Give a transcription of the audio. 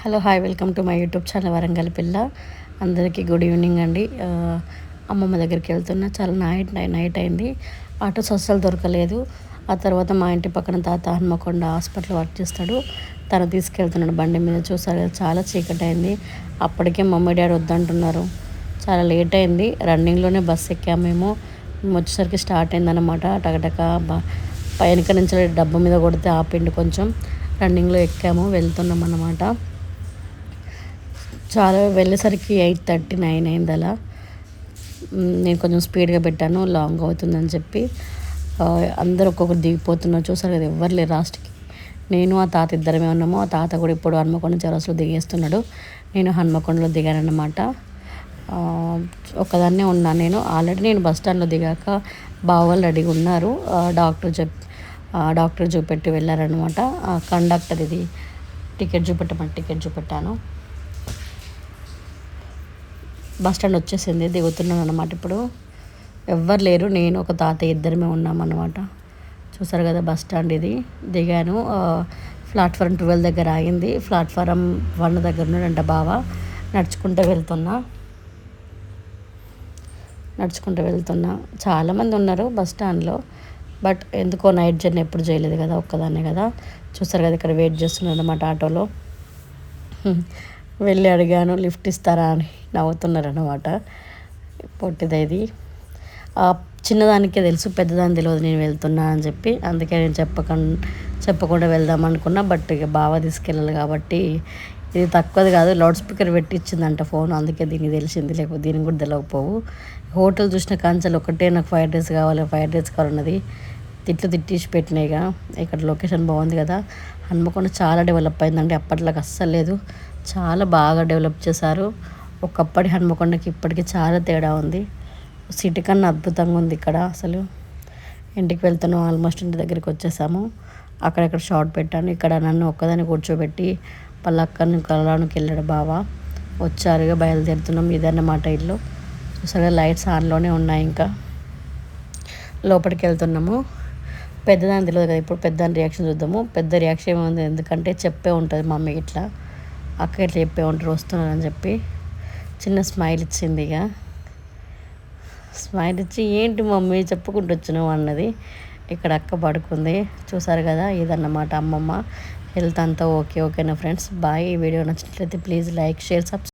Hello hi welcome to my YouTube channel Warangal పిల్ల. అందరికీ good evening అండి. అమ్మమ్మ దగ్గరికి వెళ్తున్నా. చాలా నైట్ అయింది. ఆటోస్ అస్సలు దొరకలేదు. ఆ తర్వాత మా ఇంటి పక్కన తాత హన్మకొండ హాస్పిటల్ వర్క్ చేస్తాడు, తను తీసుకెళ్తున్నాడు బండి మీద. చూసారు కదా, చాలా చీకటి అయింది. అప్పటికే మమ్మీ డాడీ వద్దంటున్నారు. చాలా లేట్ అయింది. రన్నింగ్లోనే బస్సు ఎక్కాము మేము వచ్చేసరికి స్టార్ట్ అయిందన్నమాట. టకటక పైనక నుంచి డబ్బు మీద కొడితే ఆపిండి. కొంచెం రన్నింగ్లో ఎక్కాము, వెళ్తున్నాం అన్నమాట. చాలా వెళ్ళేసరికి 8:39 అయింది. అలా నేను కొంచెం స్పీడ్గా పెట్టాను, లాంగ్ అవుతుందని చెప్పి. అందరూ ఒక్కొక్కరు దిగిపోతున్నారు. చూసారు కదా, ఎవ్వరు లేరు లాస్ట్కి. నేను ఆ తాత ఇద్దరమే ఉన్నాము. ఆ తాత కూడా ఇప్పుడు హన్మకొండ చౌరస్లో దిగేస్తున్నాడు. నేను హన్మకొండలో దిగానన్నమాట. ఒకదాన్నే ఉన్నాను నేను. ఆల్రెడీ నేను బస్ స్టాండ్లో దిగాక బావోళ్ళు రెడీగా ఉన్నారు. డాక్టర్ చూపెట్టి వెళ్ళారనమాట. కండక్టర్ ఇది టికెట్ చూపెట్టాను. బస్ స్టాండ్ వచ్చేసింది, దిగుతున్నాను అన్నమాట. ఇప్పుడు ఎవ్వరు లేరు, నేను ఒక తాతయ్య ఇద్దరమే ఉన్నామన్నమాట. చూసారు కదా, బస్ స్టాండ్ ఇది. దిగాను. ప్లాట్ఫారం 12 దగ్గర ఆగింది. ప్లాట్ఫారం 1 దగ్గర ఉన్నాడంట బావ. నడుచుకుంటూ వెళ్తున్నా. చాలామంది ఉన్నారు బస్ స్టాండ్లో. బట్ ఎందుకో నైట్ జర్నీ ఎప్పుడు చేయలేదు కదా, ఒక్కదాన్నే కదా. చూసారు కదా, ఇక్కడ వెయిట్ చేస్తున్నాడు అన్నమాట ఆటోలో. వెళ్ళి అడిగాను, లిఫ్ట్ ఇస్తారా అని. నవ్వుతున్నారన్నమాట. పొట్టిది. చిన్నదానికే తెలుసు, పెద్దదాని తెలియదు నేను వెళ్తున్నా అని చెప్పి. అందుకే నేను చెప్పకుండా వెళ్దాం అనుకున్నా. బట్ ఇక బావ తీసుకెళ్ళాలి కాబట్టి. ఇది తక్కువది కాదు, లౌడ్ స్పీకర్ పెట్టి ఇచ్చిందంట ఫోన్. అందుకే దీనికి తెలిసింది, లేకపోతే దీనికి కూడా తెలియకపోవు. హోటల్ చూసిన కాంచాలు ఒకటే నాకు ఫ్రైడ్ రైస్ కావాలన్నది. తిట్టేసి పెట్టినాయిగా. ఇక్కడ లొకేషన్ బాగుంది కదా. హన్మకొండ చాలా డెవలప్ అయిందండి. అప్పట్లోకి అస్సలు లేదు, చాలా బాగా డెవలప్ చేశారు. ఒకప్పటి హన్మకొండకి ఇప్పటికి చాలా తేడా ఉంది. సిటీ కన్నా అద్భుతంగా ఉంది ఇక్కడ. అసలు ఇంటికి వెళ్తున్నాం, ఆల్మోస్ట్ ఇంటి దగ్గరికి వచ్చేసాము. అక్కడెక్కడ షార్ట్ పెట్టాను. ఇక్కడ నన్ను ఒక్కదాన్ని కూర్చోబెట్టి వాళ్ళ అక్కని కలవడానికి వెళ్ళాడు బావ. వచ్చారుగా, బయలుదేరుతున్నాం. ఇదన్నమాట ఇల్లు. చూసారా, లైట్స్ ఆన్లోనే ఉన్నాయి. ఇంకా లోపలికి వెళ్తున్నాము. పెద్దదాని తెలియదు కదా, ఇప్పుడు పెద్దదాని రియాక్షన్ చూద్దాము. పెద్ద రియాక్షన్ ఏముంది, ఎందుకంటే చెప్పే ఉంటుంది మమ్మీ ఇట్లా, అక్క ఇట్లా చెప్పే ఉంటారు వస్తున్నారని చెప్పి. చిన్న స్మైల్ ఇచ్చింది. ఇక స్మైల్ ఇచ్చి, ఏంటి మమ్మీ చెప్పుకుంటూ వచ్చినావు అన్నది. ఇక్కడ అక్క పడుకుంది. చూసారు కదా, ఇదన్నమాట అమ్మమ్మ హెల్త్ అంతా ఓకేనా ఫ్రెండ్స్. బాయ్. ఈ వీడియో నచ్చినట్లయితే ప్లీజ్ లైక్, షేర్, సబ్స్క్రైబ్.